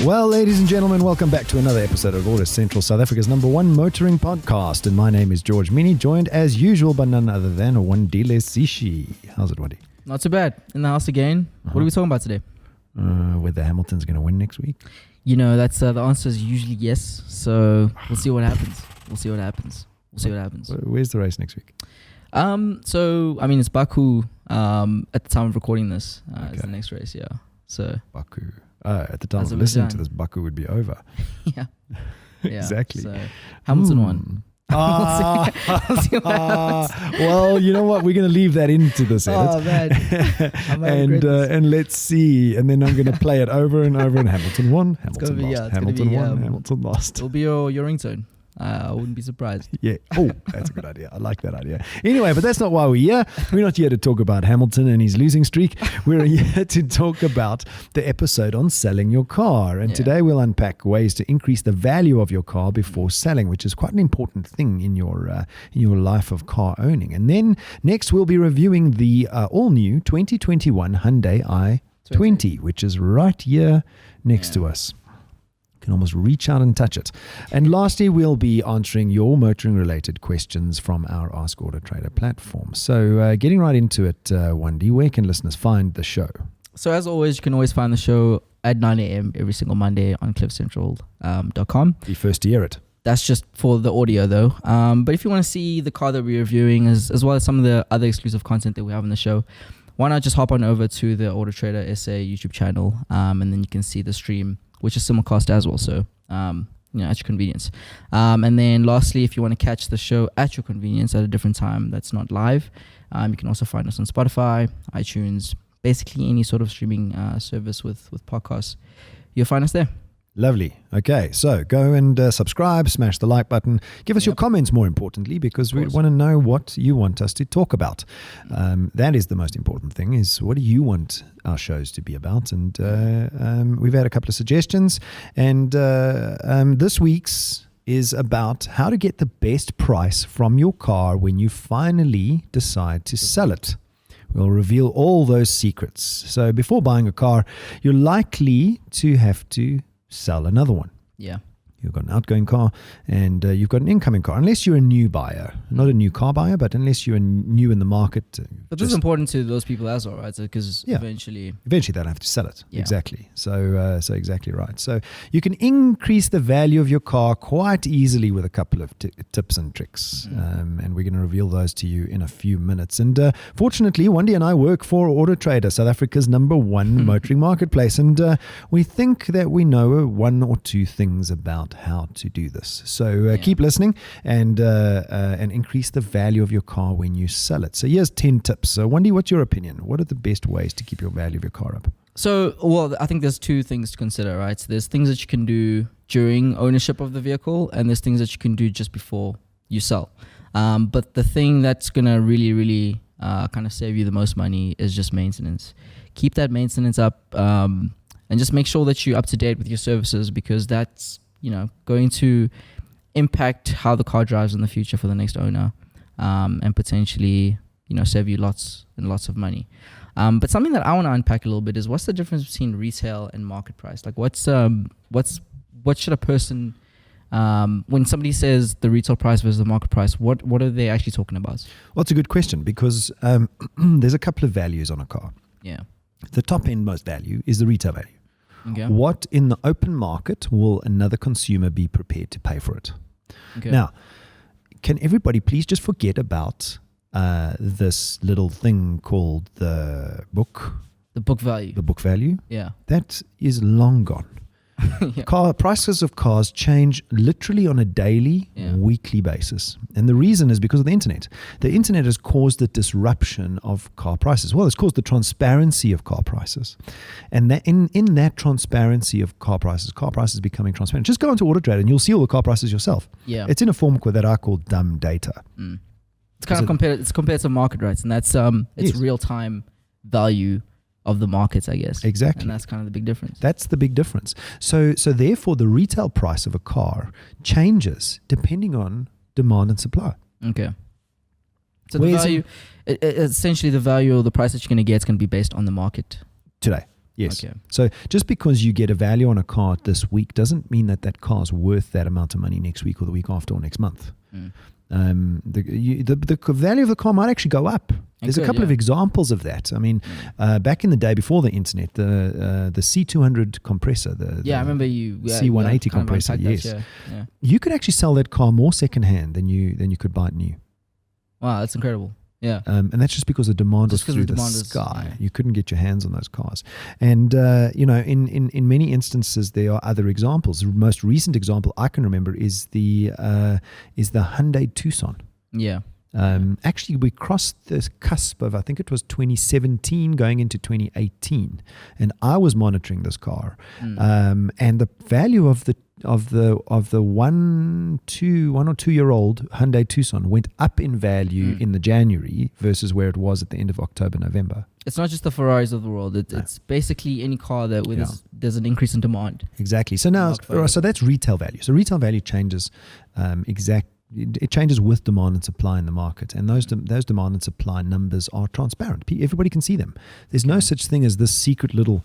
Well, ladies and gentlemen, welcome back to another episode of AutoCentral, South Africa's #1 motoring podcast. And my name is George Mienie, joined as usual by none other than Wandile Sishi. How's it, Wandi? Not too bad. In the house again. What are we talking about today? Whether Hamilton's going to win next week. You know, that's the answer is usually yes. So we'll see what happens. Where's the race next week? So I mean, it's Baku. At the time of recording this, is the next race. Yeah. So Baku. At the time of listening to this, Baku would be over. Yeah. Exactly. So Hamilton won. Well, you know what? We're going to leave that into this edit. Oh man! and let's see. And then I'm going to play it over and over. And Hamilton won. Hamilton lost. Hamilton won. Hamilton lost. It'll be your ringtone. I wouldn't be surprised. Yeah. Oh, that's a good idea. I like that idea. Anyway, but that's not why we're here. We're not here to talk about Hamilton and his losing streak. We're here to talk about the episode on selling your car. And today we'll unpack ways to increase the value of your car before selling, which is quite an important thing in your life of car owning. And then next we'll be reviewing the all-new 2021 Hyundai i20, which is right here next to us. Can almost reach out and touch it. And lastly, we'll be answering your motoring related questions from our Ask AutoTrader platform. So getting right into it, Wandi, where can listeners find the show? So as always, you can always find the show at 9 a.m. every single Monday on cliffcentral.com. Be first to hear it. That's just for the audio though. But if you want to see the car that we're reviewing as well as some of the other exclusive content that we have on the show, why not just hop on over to the AutoTrader SA YouTube channel, and then you can see the stream, which is simulcast as well, so at your convenience. And then lastly, if you want to catch the show at your convenience at a different time that's not live, you can also find us on Spotify, iTunes, basically any sort of streaming service with podcasts. You'll find us there. Lovely. Okay, so go and subscribe, smash the like button. Give us your comments, more importantly, because we want to know what you want us to talk about. That is the most important thing, is what do you want our shows to be about? And we've had a couple of suggestions. And this week's is about how to get the best price from your car when you finally decide to sell it. We'll reveal all those secrets. So before buying a car, you're likely to have to sell another one. Yeah. You've got an outgoing car and you've got an incoming car. Unless you're a new buyer, not a new car buyer, but unless you're new in the market. But this is important to those people as well, right? Because eventually they'll have to sell it. Yeah. Exactly. So exactly right. So you can increase the value of your car quite easily with a couple of tips and tricks. And we're going to reveal those to you in a few minutes. And fortunately, Wandi and I work for AutoTrader, South Africa's #1 motoring marketplace. And we think that we know one or two things about how to do this. So keep listening and increase the value of your car when you sell it. So here's 10 tips. So Wandi, what's your opinion? What are the best ways to keep your value of your car up? So, well, I think there's two things to consider, right? So there's things that you can do during ownership of the vehicle, and there's things that you can do just before you sell. But the thing that's going to really, really kind of save you the most money is just maintenance. Keep that maintenance up and just make sure that you're up to date with your services, because that's going to impact how the car drives in the future for the next owner, and potentially, save you lots and lots of money. But something that I want to unpack a little bit is, what's the difference between retail and market price? Like, what should a person, when somebody says the retail price versus the market price, what are they actually talking about? Well, it's a good question, because there's a couple of values on a car. Yeah. The top end most value is the retail value. Okay. What in the open market will another consumer be prepared to pay for it? Okay. Now, can everybody please just forget about this little thing called the book? The book value. The book value? Yeah. That is long gone. Prices of cars change literally on a daily, weekly basis. And the reason is because of the internet. The internet has caused the disruption of car prices. Well, it's caused the transparency of car prices. And that in that transparency of car prices becoming transparent. Just go into AutoTrader and you'll see all the car prices yourself. Yeah. It's in a form that I call dumb data. It's kind of compared to market rates, and that's real-time value of the markets, I guess. Exactly. And that's kind of the big difference. That's the big difference. So therefore, the retail price of a car changes depending on demand and supply. Okay. So the value, essentially the value or the price that you're going to get is going to be based on the market. Today. Yes. Okay. So just because you get a value on a car this week doesn't mean that that car's worth that amount of money next week or the week after or next month. The value of the car might actually go up. There's a couple of examples of that. I mean, back in the day before the internet, the C200 compressor, I remember you C180 compressor, yes, you could actually sell that car more secondhand than you could buy it new. Wow, that's incredible. Yeah, and that's just because the demand was through the sky. You couldn't get your hands on those cars, and in many instances there are other examples. The most recent example I can remember is the Hyundai Tucson. Yeah. Actually, we crossed the cusp of, I think it was 2017 going into 2018, and I was monitoring this car, and the value of the 1 or 2 year old Hyundai Tucson went up in value in the January versus where it was at the end of October, November. It's not just the Ferraris of the world. It's basically any car that there's an increase in demand. Exactly. So now, so that's retail value. So retail value changes it changes with demand and supply in the market, and those demand and supply numbers are transparent. Everybody can see them. There's no such thing as this secret little,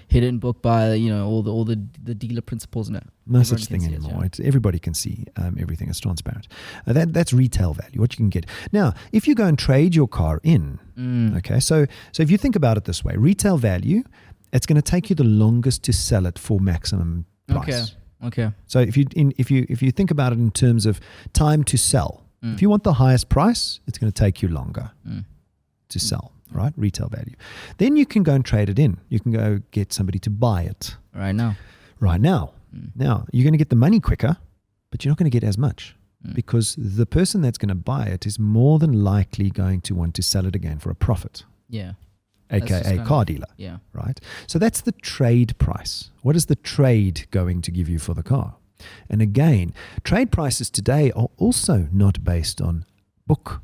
hidden book by all the dealer principles. No such thing anymore. Everybody can see everything. It's transparent. That's retail value, what you can get. Now, if you go and trade your car in, okay, so if you think about it this way, retail value, it's going to take you the longest to sell it for maximum price. Okay. So if you think about it in terms of time to sell, if you want the highest price, it's going to take you longer to sell, right? Retail value. Then you can go and trade it in. You can go get somebody to buy it. Right now. Now, you're going to get the money quicker, but you're not going to get as much because the person that's going to buy it is more than likely going to want to sell it again for a profit. Yeah. AKA car dealer. Yeah. Right? So that's the trade price. What is the trade going to give you for the car? And again, trade prices today are also not based on book.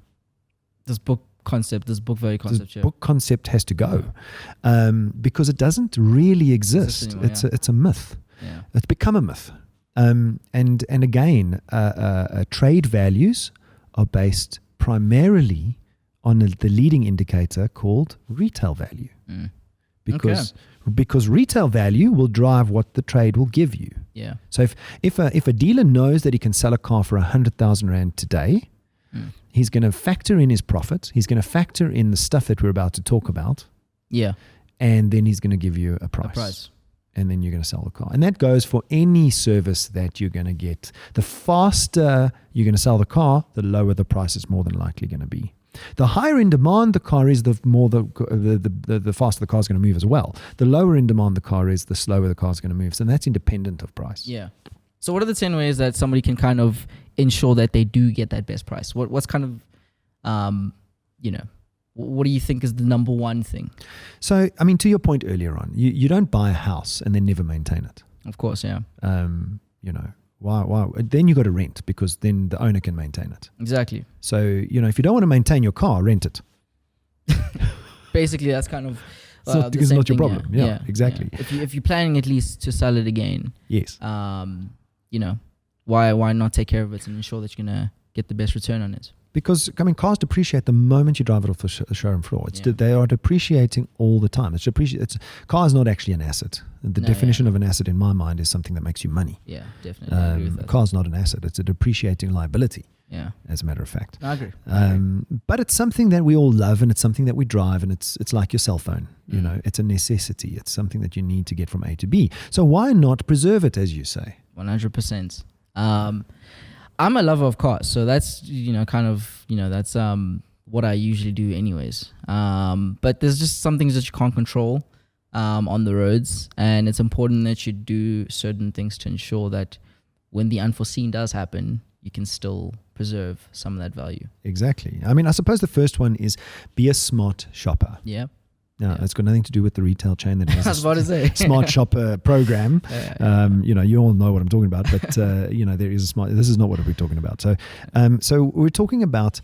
This book value concept. This book concept has to go because it doesn't really exist. It's a myth. Yeah. It's become a myth. And again, trade values are based primarily on the leading indicator called retail value, because retail value will drive what the trade will give you. Yeah. So if a dealer knows that he can sell a car for 100,000 Rand today, he's going to factor in his profit. He's going to factor in the stuff that we're about to talk about. Yeah. And then he's going to give you a price. And then you're going to sell the car. And that goes for any service that you're going to get. The faster you're going to sell the car, the lower the price is more than likely going to be. The higher in demand the car is, the faster the car is going to move as well. The lower in demand the car is, the slower the car is going to move. So that's independent of price. Yeah. So what are the 10 ways that somebody can kind of ensure that they do get that best price? What's kind of, what do you think is the number one thing? So, I mean, to your point earlier on, you don't buy a house and then never maintain it. Of course, yeah. Why? Then you got to rent because then the owner can maintain it. Exactly. So, if you don't want to maintain your car, rent it. Basically, that's kind of it's not your problem. Yeah, exactly. Yeah. If you're planning at least to sell it again, yes. Why not take care of it and ensure that you're gonna get the best return on it? Because cars depreciate the moment you drive it off the showroom floor. They are depreciating all the time. Car is not actually an asset. The definition of an asset in my mind is something that makes you money. Yeah, definitely. I agree with that. Car is not an asset. It's a depreciating liability. Yeah, as a matter of fact. I agree. But it's something that we all love, and it's something that we drive, and it's like your cell phone. It's a necessity. It's something that you need to get from A to B. So why not preserve it, as you say? 100%. I'm a lover of cars, so that's that's what I usually do anyways. But there's just some things that you can't control on the roads, and it's important that you do certain things to ensure that when the unforeseen does happen, you can still preserve some of that value. Exactly. I mean, I suppose the first one is be a smart shopper. Yeah. Now, it's got nothing to do with the retail chain that has I was about to say. smart shopper program. You all know what I'm talking about, but there is this is not what we're talking about. So we're talking about,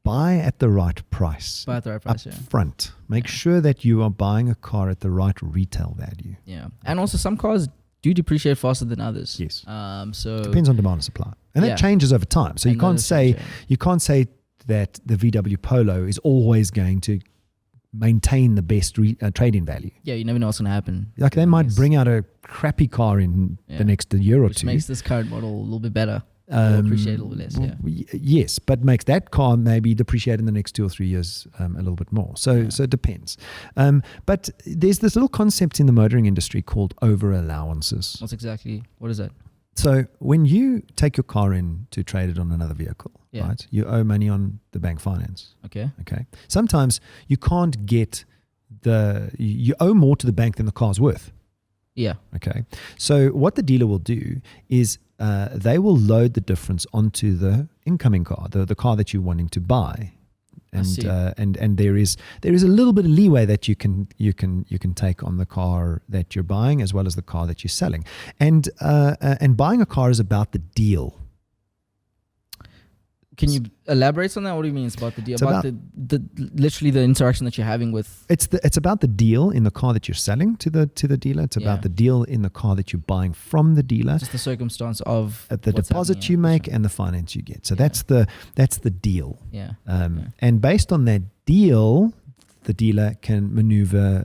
buy at the right price. Buy at the right price, up front. Make sure that you are buying a car at the right retail value. Yeah. And also some cars do depreciate faster than others. Yes. So depends on demand and supply. And that changes over time. So you can't say that the VW Polo is always going to maintain the best trade-in value. Yeah, you never know what's going to happen. Like they might bring out a crappy car in the next year or Which two. makes this current model a little bit better. Or appreciate a little bit less. Yes, but makes that car maybe depreciate in the next 2 or 3 years a little bit more. So it depends. But there's this little concept in the motoring industry called over allowances. What is that? So when you take your car in to trade it on another vehicle, right? You owe money on the bank finance. Okay. Sometimes you can't get you owe more to the bank than the car's worth. Yeah. Okay. So what the dealer will do is they will load the difference onto the incoming car, the car that you're wanting to buy. And there is a little bit of leeway that you can take on the car that you're buying as well as the car that you're selling. And buying a car is about the deal. Can you elaborate on that? What do you mean it's about the deal? About the literally the interaction that you're having with. It's about the deal in the car that you're selling to the dealer. It's about the deal in the car that you're buying from the dealer. Just the circumstance of the deposit you make and the finance you get. So that's the deal. Yeah. And based on that deal, the dealer can maneuver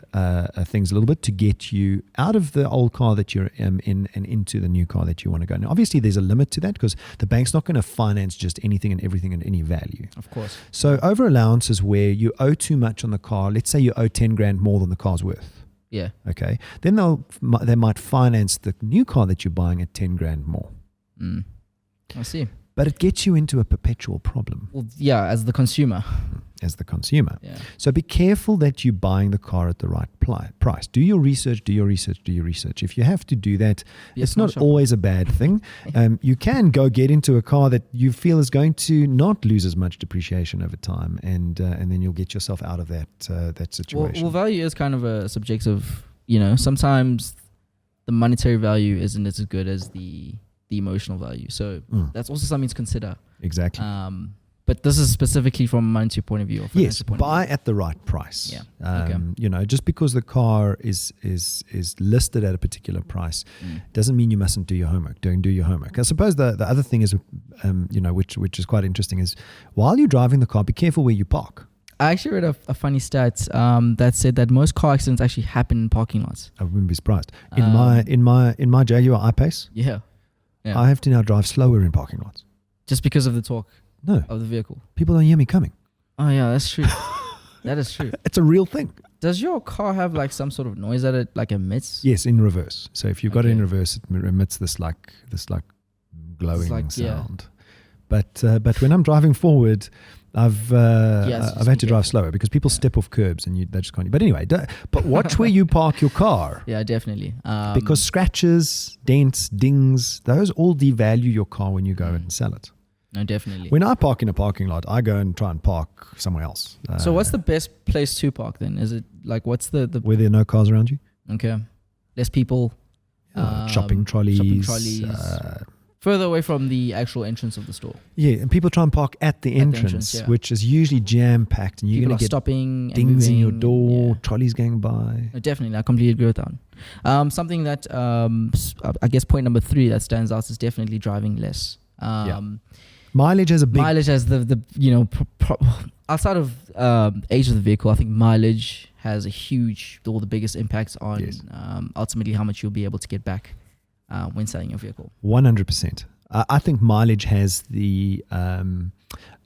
things a little bit to get you out of the old car that you're in and into the new car that you want to go. Now, obviously, there's a limit to that because the bank's not going to finance just anything and everything at any value. Of course. So over allowance is where you owe too much on the car. Let's say you owe 10 grand more than the car's worth. Yeah. Okay. Then they might finance the new car that you're buying at 10 grand more. I see. But it gets you into a perpetual problem. Well, yeah, as the consumer. Yeah. So be careful that you're buying the car at the right price. Do your research. If you have to do that, it's not always a bad thing. You can go get into a car that you feel is going to not lose as much depreciation over time, and then you'll get yourself out of that situation. Well, value is kind of a subjective, sometimes the monetary value isn't as good as the emotional value. So that's also something to consider. Exactly. But this is specifically from a monetary point of view. Yes, buy at the right price. Yeah. Just because the car is listed at a particular price doesn't mean you mustn't do your homework. Do your homework. I suppose the other thing is, which is quite interesting, is while you're driving the car, be careful where you park. I actually read a funny stat that said that most car accidents actually happen in parking lots. I wouldn't be surprised. In my Jaguar I-Pace, I have to now drive slower in parking lots. Just because of the torque of the vehicle. People don't hear me coming. Oh yeah, that's true. That is true. It's a real thing. Does your car have like some sort of noise that it like emits? Yes, in reverse. So if you've got it in reverse, it emits this like glowing sound. But when I'm driving forward, I've had to drive slower because people step off curbs and they just can't. But anyway, but watch where you park your car. Yeah, definitely. Because scratches, dents, dings, those all devalue your car when you go and sell it. No, definitely. When I park in a parking lot, I go and try and park somewhere else. So what's the best place to park then? Is it like what's the where there are no cars around you? Okay, less people. Shopping trolleys. Further away from the actual entrance of the store. Yeah, and people try and park at the entrance, which is usually jam-packed. And you're going to get stopping dings in your door, trolleys going by. No, definitely, I completely agree with that. Something that, I guess point number 3 that stands out is definitely driving less. Mileage has a big... Mileage has the outside of age of the vehicle, I think mileage has the biggest impacts on ultimately how much you'll be able to get back when selling your vehicle. 100%. I think mileage has the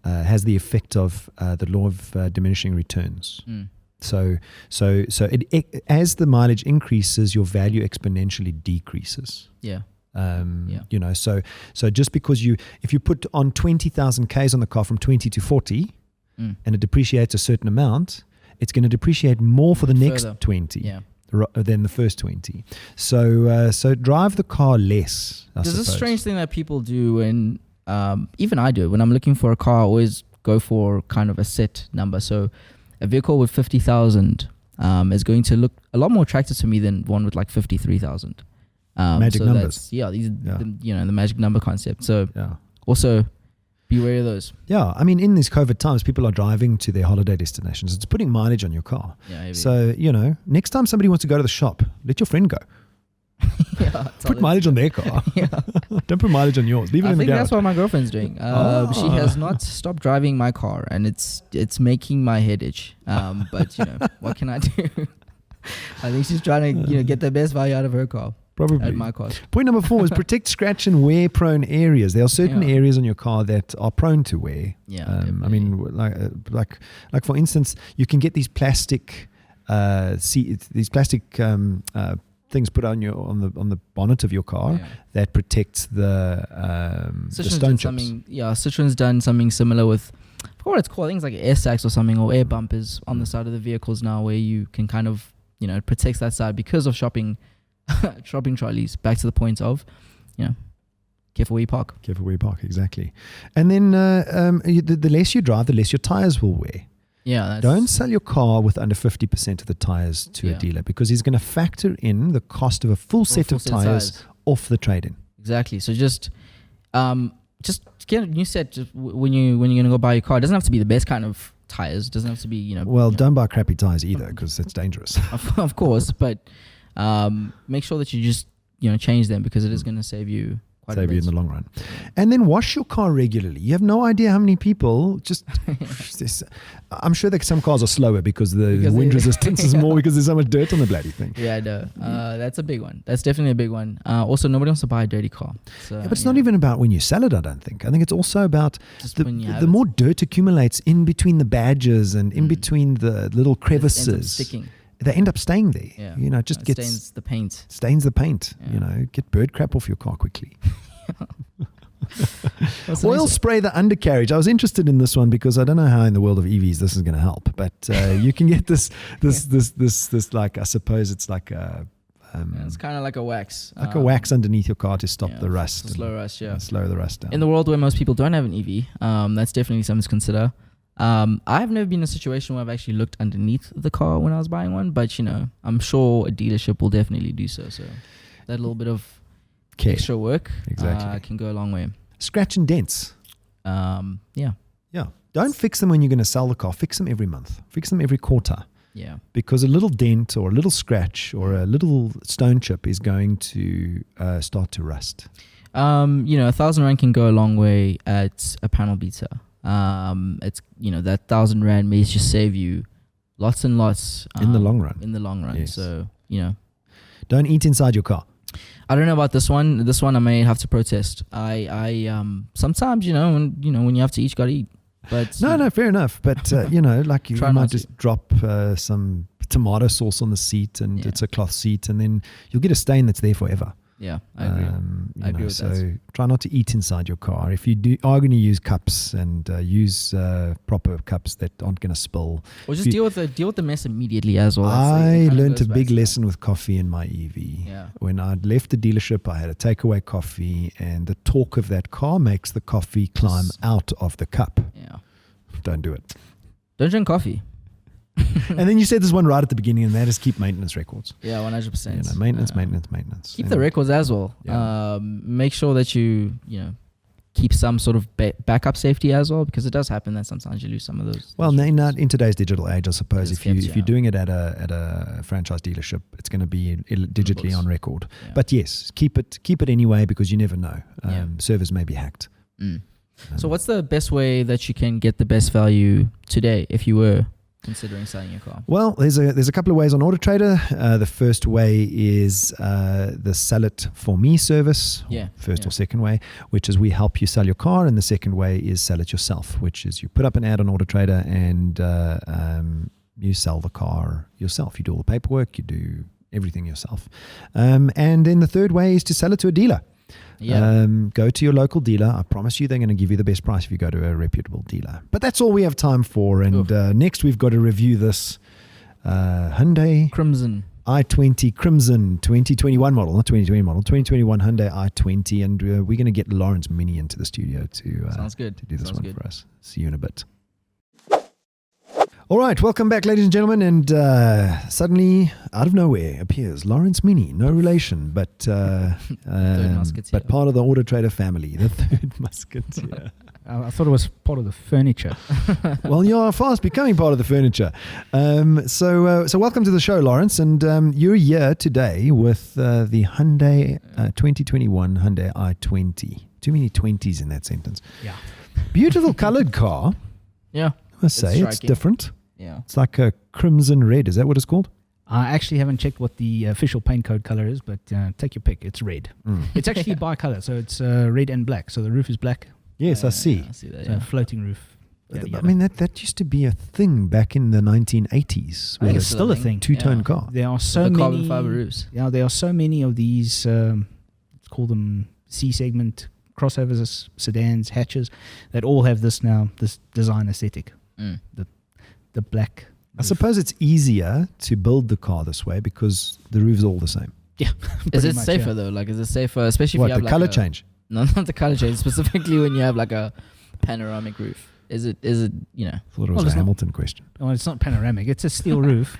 effect of the law of diminishing returns. So it, as the mileage increases, your value exponentially decreases. So just because if you put on 20,000 Ks on the car from 20 to 40 and it depreciates a certain amount, it's going to depreciate more for the next 20. Than the first 20. So drive the car less. There's a strange thing that people do, and even I do. When I'm looking for a car, I always go for kind of a set number. So a vehicle with 50,000 is going to look a lot more attractive to me than one with like 53,000. Magic numbers. The magic number concept. So also be wary of those. Yeah, I mean, in these COVID times, people are driving to their holiday destinations. It's putting mileage on your car. So, next time somebody wants to go to the shop, let your friend go. Put mileage on their car. Don't put mileage on yours. Leave it I in the think garage. that's what my girlfriend's doing. She has not stopped driving my car, and it's making my head itch. But what can I do? I think she's trying to get the best value out of her car. Probably. At my cost. Point number 4 is protect scratch and wear prone areas. There are certain areas on your car that are prone to wear. Yeah. I mean, like for instance, you can get these plastic things put on the bonnet of your car that protects the stone chips. Citroen's done something similar with, I forgot what it's called. I think it's like air sacs or something, or air bumpers on the side of the vehicles now, where you can kind of it protects that side because of shopping trolleys. Back to the point of careful where you park. Careful where you park, exactly. And then the less you drive, the less your tires will wear. Yeah. Don't sell your car with under 50% of the tires to a dealer, because he's going to factor in the cost of a full set of tires off the trade-in. Exactly. So just get a new set when you're going to go buy your car. It doesn't have to be the best kind of tires. It doesn't have to be don't buy crappy tires either, because it's dangerous. Of course, but make sure that you just change them, because it is going to save you quite a bit. In the long run. And then wash your car regularly. You have no idea how many people just I'm sure that some cars are slower because the wind resistance is more, because there's so much dirt on the bloody thing. Yeah, I know. That's a big one. That's definitely a big one. Also, nobody wants to buy a dirty car. So, but it's not even about when you sell it, I don't think. I think it's also about the more dirt accumulates in between the badges and in between the little crevices. Sticking. They end up staying there. Yeah. Stains the paint. Stains the paint. Yeah. Get bird crap off your car quickly. Oil spray the undercarriage. I was interested in this one because I don't know how in the world of EVs this is going to help, but you can get this like, I suppose it's like a it's kind of like a wax. Like a wax underneath your car to stop the rust. Slow rust, slow the rust down. In the world where most people don't have an EV, that's definitely something to consider. I've never been in a situation where I've actually looked underneath the car when I was buying one, but I'm sure a dealership will definitely do so. So that little bit of extra work can go a long way. Scratch and dents. Don't fix them when you're going to sell the car. Fix them every month. Fix them every quarter. Yeah. Because a little dent or a little scratch or a little stone chip is going to start to rust. 1,000 rand can go a long way at a panel beater. It's that 1,000 rand may just save you lots and lots in the long run. Yes. So don't eat inside your car. I don't know about this one. This one I may have to protest. I sometimes when you have to eat, you gotta eat. But no, fair enough. But you might just drop some tomato sauce on the seat, and it's a cloth seat, and then you'll get a stain that's there forever. Yeah, I agree. I agree with that. So try not to eat inside your car. If you are going to use cups and use proper cups that aren't going to spill, or just deal with the mess immediately as well. I learned a big lesson with coffee in my EV. Yeah. When I left the dealership, I had a takeaway coffee, and the torque of that car makes the coffee climb out of the cup. Yeah. Don't do it. Don't drink coffee. And then you said this one right at the beginning, and that is keep maintenance records. Yeah, 100%. Maintenance. Keep the records as well. Yeah. Make sure that you keep some sort of backup safety as well, because it does happen that sometimes you lose some of those. Well, in today's digital age, I suppose if you're doing it at a franchise dealership, it's going to be digitally on record. Yeah. But yes, keep it anyway, because you never know. Servers may be hacked. So what's the best way that you can get the best value today if you were considering selling your car? Well, there's a couple of ways on AutoTrader. The first way is the Sell It For Me service. Or second way, which is we help you sell your car, and the second way is Sell It Yourself, which is you put up an ad on AutoTrader and you sell the car yourself. You do all the paperwork, you do everything yourself. And then the third way is to sell it to a dealer. Go to your local dealer. I promise you they're going to give you the best price if you go to a reputable dealer. But that's all we have time for. And next we've got to review this Hyundai Crimson i20 Crimson 2021 model, not 2020 model, 2021 Hyundai i20. And we're going to get Lawrence Minnie into the studio to do this one for us. See you in a bit. All right, welcome back, ladies and gentlemen. And suddenly, out of nowhere, appears Lawrence Minnie. No relation, but part of the AutoTrader family, the third musketeer. I thought it was part of the furniture. Well, you are fast becoming part of the furniture. So welcome to the show, Lawrence. And you're here today with the Hyundai 2021 Hyundai i20. Too many 20s in that sentence. Yeah. Beautiful colored car. Yeah. I must say, it's different. Yeah. It's like a crimson red. Is that what it's called? I actually haven't checked what the official paint code color is, but take your pick. It's red. It's actually bi-color, so it's red and black. So the roof is black. Yes, I see. I see that, So floating roof. I mean, that used to be a thing back in the 1980s. I think it's still a thing. Two-tone car. There are so the many carbon fiber roofs. Yeah, there are so many of these. Let's call them C-segment crossovers, sedans, hatches, that all have this design aesthetic. The black. I suppose it's easier to build the car this way because the roof's all the same. Yeah. Is it safer though? Like, is it safer, especially if you have the color change? No, not the color change. Specifically when you have like a panoramic roof. Is it? You know? I thought it was a Hamilton question. Well, it's not panoramic. It's a steel roof.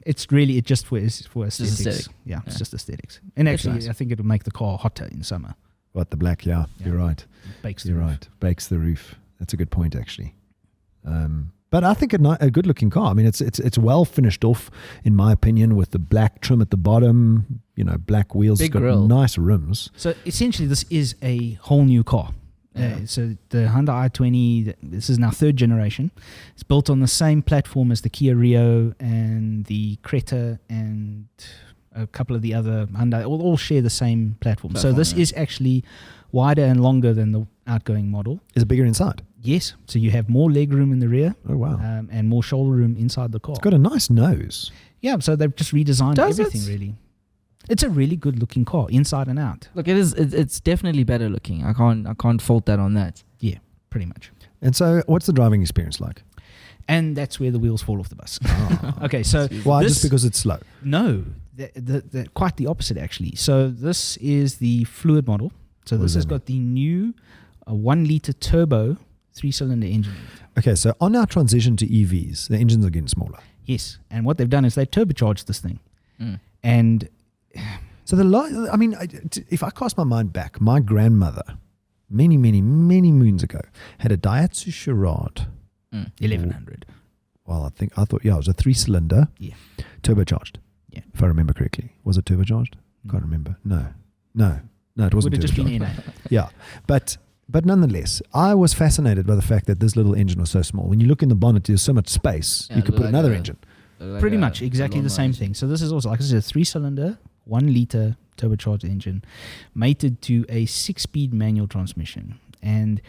It's really just for aesthetics. Just aesthetic. Yeah, it's just aesthetics. And actually, nice. I think it would make the car hotter in summer. What, the black? Yeah, you're right. Bakes the roof. Bakes the roof. That's a good point, actually. But I think a good-looking car. I mean, it's well finished off, in my opinion, with the black trim at the bottom. You know, black wheels. Big it's got grille. Nice rims. So essentially, this is a whole new car. So the Hyundai i20, this is now third generation. It's built on the same platform as the Kia Rio and the Creta and a couple of the other Hyundai. All share the same platform. So this is actually wider and longer than the outgoing model. Is it bigger inside? Yes. So you have more leg room in the rear. Oh, wow. And more shoulder room inside the car. It's got a nice nose. Yeah, so they've just redesigned everything, really. It's a really good looking car, inside and out. Look, it is. It's definitely better looking. I can't fault that on that. Yeah, pretty much. And so, what's the driving experience like? And that's where the wheels fall off the bus. Okay, so why? Just because it's slow? No, quite the opposite actually. So this is the fluid model. So this has got the new 1 liter turbo 3-cylinder engine. Okay, so on our transition to EVs, the engines are getting smaller. Yes, and what they've done is they've turbocharged this thing, and so if I cast my mind back, my grandmother, many moons ago, had a Daihatsu Charade 1100. Well, I thought it was a 3-cylinder, turbocharged. Yeah, if I remember correctly, was it turbocharged? Can't remember. No, it wasn't. Would have just been turbocharged. NA. Yeah, but nonetheless, I was fascinated by the fact that this little engine was so small. When you look in the bonnet, there's so much space. Yeah, you could put another engine. Pretty much exactly the same thing. So this is also, like I said, a 3-cylinder, 1 liter turbocharged engine, mated to a 6-speed manual transmission. And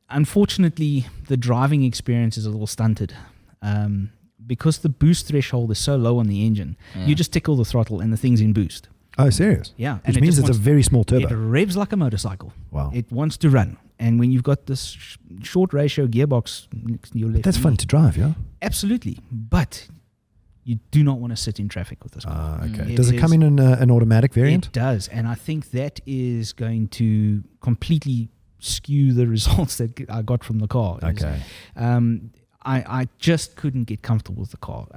unfortunately, the driving experience is a little stunted. Because the boost threshold is so low on the engine, you just tickle the throttle and the thing's in boost. Oh, serious? Yeah. Which means it's a very small turbo. It revs like a motorcycle. Wow. It wants to run. And when you've got this short ratio gearbox, that's fun to drive, yeah? Absolutely. But you do not want to sit in traffic with this car. Okay. Does it come in an automatic variant? It does. And I think that is going to completely skew the results that I got from the car. Okay. I just couldn't get comfortable with the car.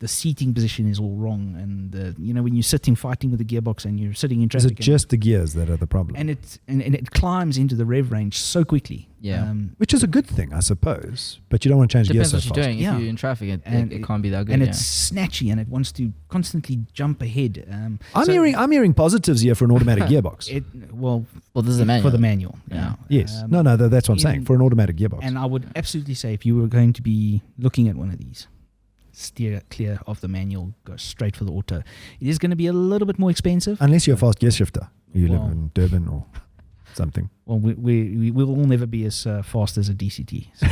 The seating position is all wrong, and when you're sitting fighting with the gearbox and you're sitting in traffic, is it just the gears that are the problem? And it climbs into the rev range so quickly. Yeah, which is a good thing, I suppose. But you don't want to change gears so fast. Depends what you're doing. If you're in traffic, it can't be that good. And it's snatchy, and it wants to constantly jump ahead. I'm hearing positives here for an automatic gearbox. Well, this is a manual. For the manual. Yeah. Yes. That's what I'm saying, for an automatic gearbox. And I would absolutely say, if you were going to be looking at one of these, steer clear of the manual, go straight for the auto. It is going to be a little bit more expensive. Unless you're a fast gear shifter. You live in Durban or something. Well, we will all never be as fast as a DCT. So.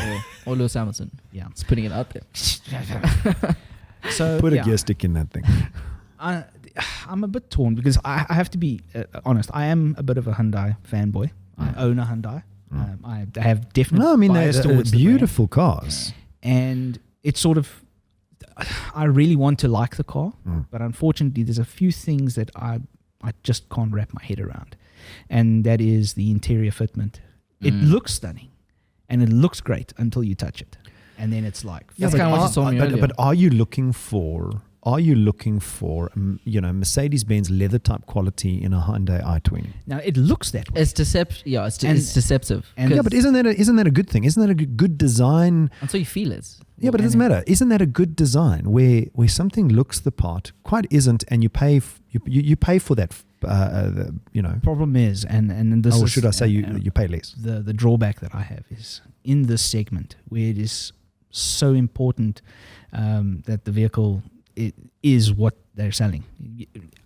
or Lewis Hamilton. Yeah. It's putting it out there. So put a gear stick in that thing. I'm a bit torn because I have to be honest. I am a bit of a Hyundai fanboy. I own a Hyundai. I have definitely bias towards beautiful cars. And it's sort of, I really want to like the car, but unfortunately there's a few things that I just can't wrap my head around. And that is the interior fitment. It looks stunning. and it looks great until you touch it, and then it's like, That's kind of what you told me earlier. But are you looking for Mercedes-Benz leather type quality in a Hyundai i20? now it looks that way. It's deceptive. Yeah, it's deceptive. and- Yeah, but isn't that a good thing? Isn't that a good design? until you feel it. Yeah, but it doesn't matter. Isn't that a good design where something looks the part, quite isn't, and you pay you pay for that? Problem is, and this or is, should I say and you pay less? the drawback that I have is in this segment where it is so important that the vehicle is what they're selling.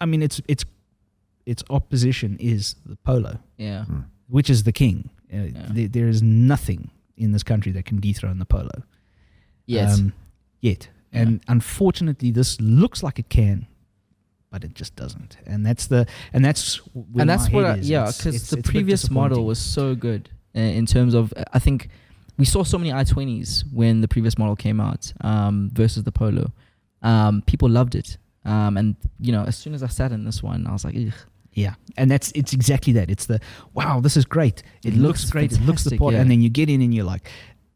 I mean, its opposition is the Polo, Yeah. which is the king. There is nothing in this country that can dethrone the Polo. Yes. Yet. And unfortunately, this looks like it can, but it just doesn't. And that's where my head is. Because the previous model was so good in terms of, I think we saw so many i20s when the previous model came out versus the Polo. People loved it. And, as soon as I sat in this one, I was like, ugh. Yeah, and it's exactly that. It's wow, this is great. It looks great. It looks the fantastic, part, yeah. and then you get in and you're like,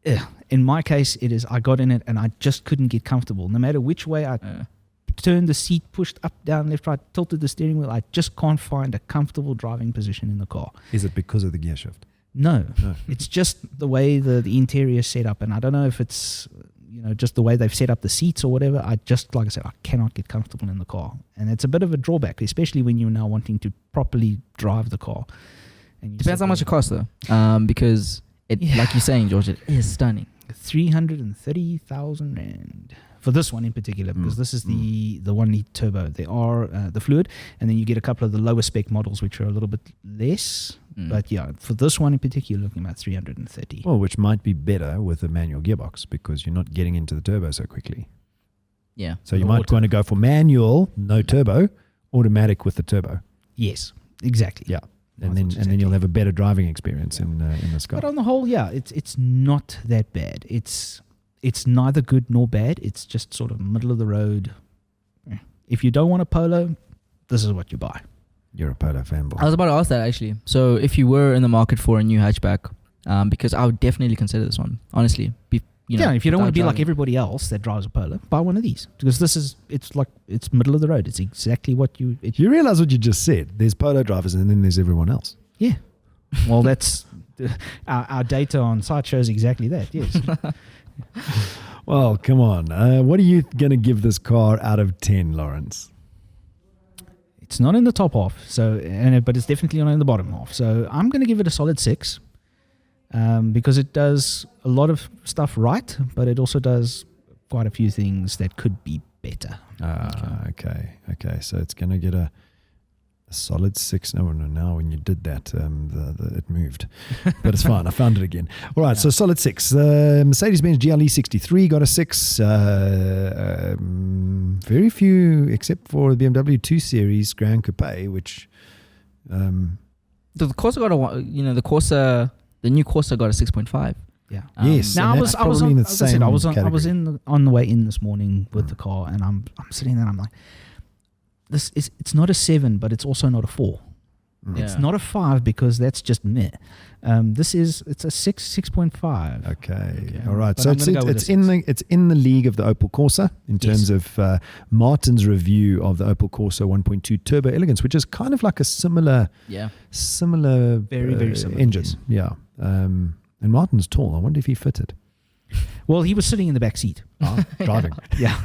ugh. In my case, it is. I got in it and I just couldn't get comfortable. No matter which way I turned the seat, pushed up, down, left, right, tilted the steering wheel, I just can't find a comfortable driving position in the car. Is it because of the gear shift? No. It's just the way the interior is set up, and I don't know if it's just the way they've set up the seats or whatever. Like I said, I cannot get comfortable in the car, and it's a bit of a drawback, especially when you're now wanting to properly drive the car. And Depends how much it costs though, because like you're saying, George, it is stunning. 330,000 rand for this one in particular, because this is the 1 litre turbo. There are the fluid, and then you get a couple of the lower spec models which are a little bit less. But yeah, for this one in particular, looking about 330. Well, which might be better with a manual gearbox because you're not getting into the turbo so quickly. Yeah. So you might want to go for manual, no turbo, automatic with the turbo. Yes, exactly. Yeah. And then you'll have a better driving experience in this car. But on the whole, yeah, it's not that bad. It's neither good nor bad. It's just sort of middle of the road. If you don't want a Polo, this is what you buy. You're a Polo fanboy. I was about to ask that actually. So if you were in the market for a new hatchback, because I would definitely consider this one, honestly. If you don't want to be like driving. everybody else that drives a Polo, buy one of these, because it's middle of the road. It's exactly what you realize what you just said. There's Polo drivers and then there's everyone else. Yeah. Well, that's our data on site shows exactly that. Yes. Well, come on. What are you going to give this car out of 10, Lawrence? It's not in the top half, but it's definitely not in the bottom half. So I'm going to give it a solid 6. Because it does a lot of stuff right, but it also does quite a few things that could be better. Okay. So it's going to get a solid 6. No, now when you did that, it moved. But it's fine. I found it again. All right, so solid 6. Mercedes-Benz GLE 63 got a 6. Very few, except for the BMW 2 Series Grand Coupe, which... the Corsa got the Corsa... The new Corsa got a 6.5. Yeah. Yes. Now I was on the way in this morning with the car, and I'm sitting there and I'm like, it's not a 7, but it's also not a 4. It's not a 5 because that's just meh. It's a 6.5. Okay. All right. So it's in the league of the Opel Corsa in terms of Martin's review of the Opel Corsa 1.2 Turbo Elegance, which is kind of like a similar very very similar engine. Yes. Yeah. And Martin's tall. I wonder if he fitted. Well, he was sitting in the back seat, driving. Yeah.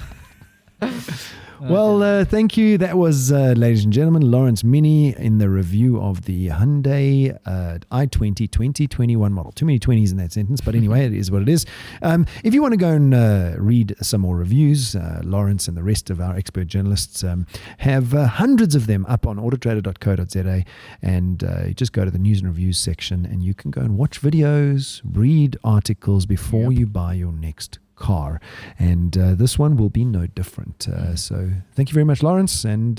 Well, thank you. That was, ladies and gentlemen, Lawrence Minnie in the review of the Hyundai i20 2021 model. Too many 20s in that sentence, but anyway, it is what it is. If you want to go and read some more reviews, Lawrence and the rest of our expert journalists have hundreds of them up on autotrader.co.za, and you just go to the news and reviews section and you can go and watch videos, read articles before you buy your next car, and this one will be no different. So thank you very much, Lawrence, and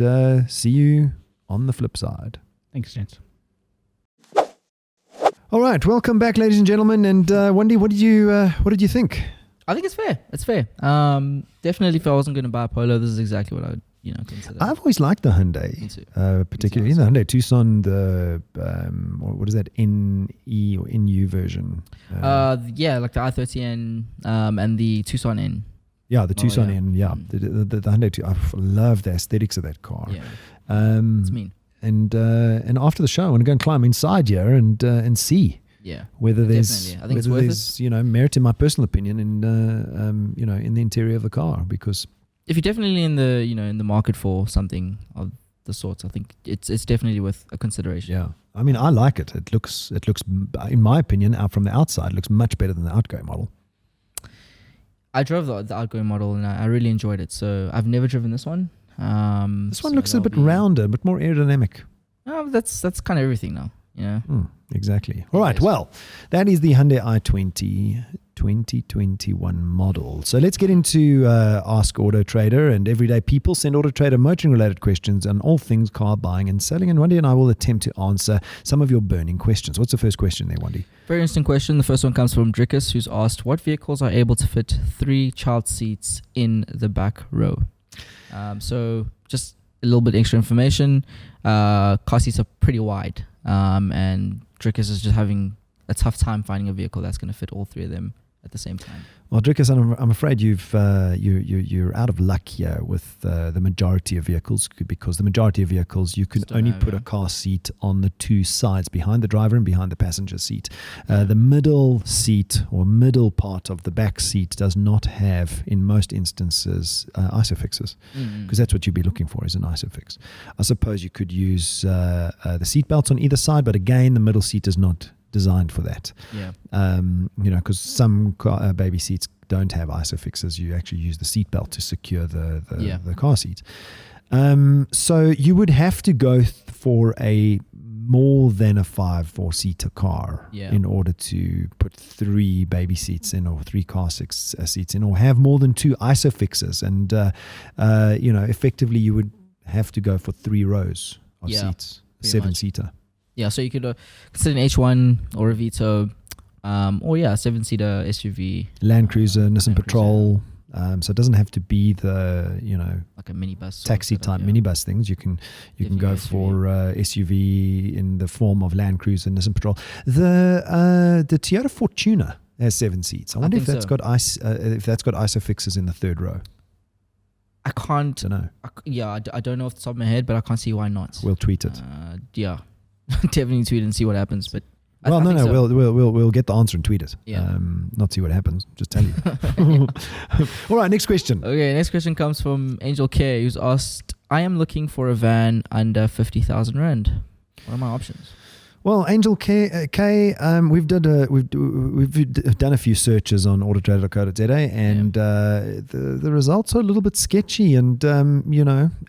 see you on the flip side. Thanks, gents. All right, welcome back, ladies and gentlemen. And Wendy, what did you think? I think it's fair. It's fair. Definitely, if I wasn't going to buy a Polo, this is exactly what I would consider. I've always liked the Hyundai, Me too. particularly in the Hyundai Tucson, the what is that, NE or NU version? Yeah, like the i30N and the Tucson N. Yeah, the Tucson yeah. N. Yeah, the Hyundai. I love the aesthetics of that car. Yeah, it's mean. And after the show, I want to go and climb inside here and see. Yeah, whether there's definitely. I think it's worth it. Merit in my personal opinion in in the interior of the car, because if you're definitely in the market for something of the sorts, I think it's definitely worth a consideration. yeah, I mean, I like it. It looks in my opinion, out from the outside, looks much better than the outgoing model. I drove the outgoing model and I really enjoyed it. So I've never driven this one. This one looks a bit rounder, a bit more aerodynamic. That's kind of everything now. Exactly. All right. Well, that is the Hyundai i20 2021 model. So let's get into Ask AutoTrader, and everyday people send AutoTrader motoring related questions on all things car buying and selling. And Wandile and I will attempt to answer some of your burning questions. What's the first question there, Wandile? Very interesting question. The first one comes from Drickus, who's asked, what vehicles are able to fit 3 child seats in the back row? So just a little bit extra information. Car seats are pretty wide. And Drickus is just having a tough time finding a vehicle that's going to fit all 3 of them at the same time. Well, Drickus, I'm afraid you're out of luck here with the majority of vehicles, because the majority of vehicles you can only put a car seat on the 2 sides, behind the driver and behind the passenger seat. The middle seat or middle part of the back seat does not have, in most instances, ISOFIXes, because that's what you'd be looking for, is an ISOFIX. I suppose you could use the seat belts on either side, but again, the middle seat is not designed for that. Because some baby seats don't have ISOFIXes. You actually use the seat belt to secure the car seat. So you would have to go for a more than a 5-4-seater car in order to put 3 baby seats in, or 3 car seats in, or have more than 2 ISOFIXes. And effectively you would have to go for 3 rows of seats, 7-seater. Yeah, so you could consider an H1 or a Vito, or 7-seater SUV. Land Cruiser, Nissan Patrol. So it doesn't have to be the, like a minibus, taxi type minibus things. You can go SUV. For SUV in the form of Land Cruiser, Nissan Patrol. The Toyota Fortuner has 7 seats. I wonder if that's got ISOFIXes in the 3rd row. I can't. I don't know. I don't know off the top of my head, but I can't see why not. We'll tweet it. Definitely tweet and see what happens. But we'll get the answer and tweet it. Yeah. Not see what happens. Just tell you. All right, next question. Okay, next question comes from Angel K, who's asked, I am looking for a van under 50,000 Rand. What are my options? Well, Angel K, we've done a few searches on AutoTrader.co.za, and the results are a little bit sketchy. And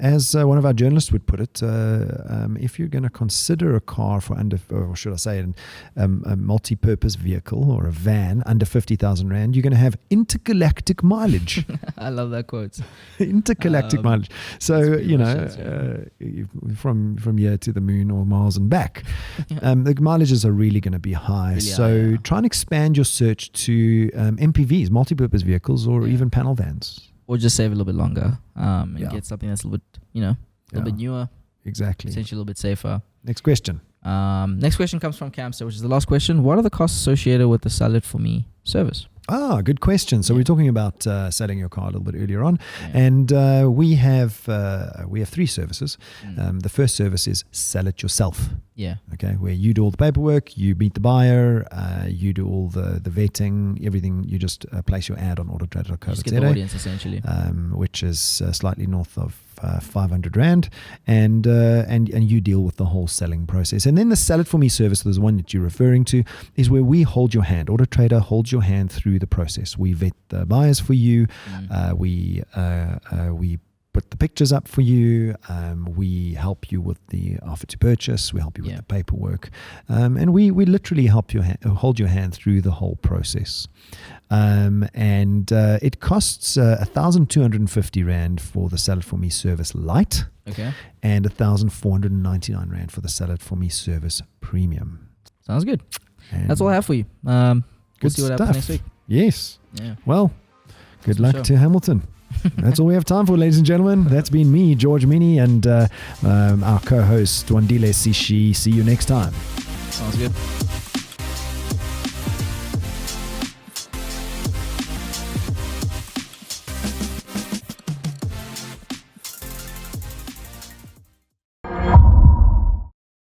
as one of our journalists would put it, if you're going to consider a car for under, or should I say, a multi-purpose vehicle or a van under 50,000 Rand, you're going to have intergalactic mileage. I love that quote. Intergalactic mileage. So from here to the moon or Mars and back. The mileages are really going to be high. Try and expand your search to MPVs, multi-purpose vehicles, or even panel vans. Or just save a little bit longer and get something that's a little bit, a little bit newer. Exactly. Essentially a little bit safer. Next question. Next question comes from Camster, which is the last question. What are the costs associated with the Sell It For Me service? Good question. So we're talking about selling your car a little bit earlier on, and we have 3 services. The first service is Sell It Yourself. Yeah. Okay, where you do all the paperwork, you meet the buyer, you do all the vetting, everything. You just place your ad on AutoTrader.co.za. Just get the audience essentially, which is slightly north of 500 Rand, and you deal with the whole selling process. And then the Sell It For Me service, the one that you're referring to, is where we hold your hand. AutoTrader holds your hand through the process. We vet the buyers for you. We put the pictures up for you. We help you with the offer to purchase. We help you with the paperwork, and we literally help you hold your hand through the whole process. And it costs 1,250 Rand for the Sell It For Me service light, and 1,499 Rand for the Sell It For Me service premium. Sounds good. And that's all I have for you. We'll see what happens next week. Yes. Yeah. Well, good luck to Hamilton. That's all we have time for, ladies and gentlemen. That's been me, George Mienie, and our co-host, Wandile Sishi. See you next time. Sounds good.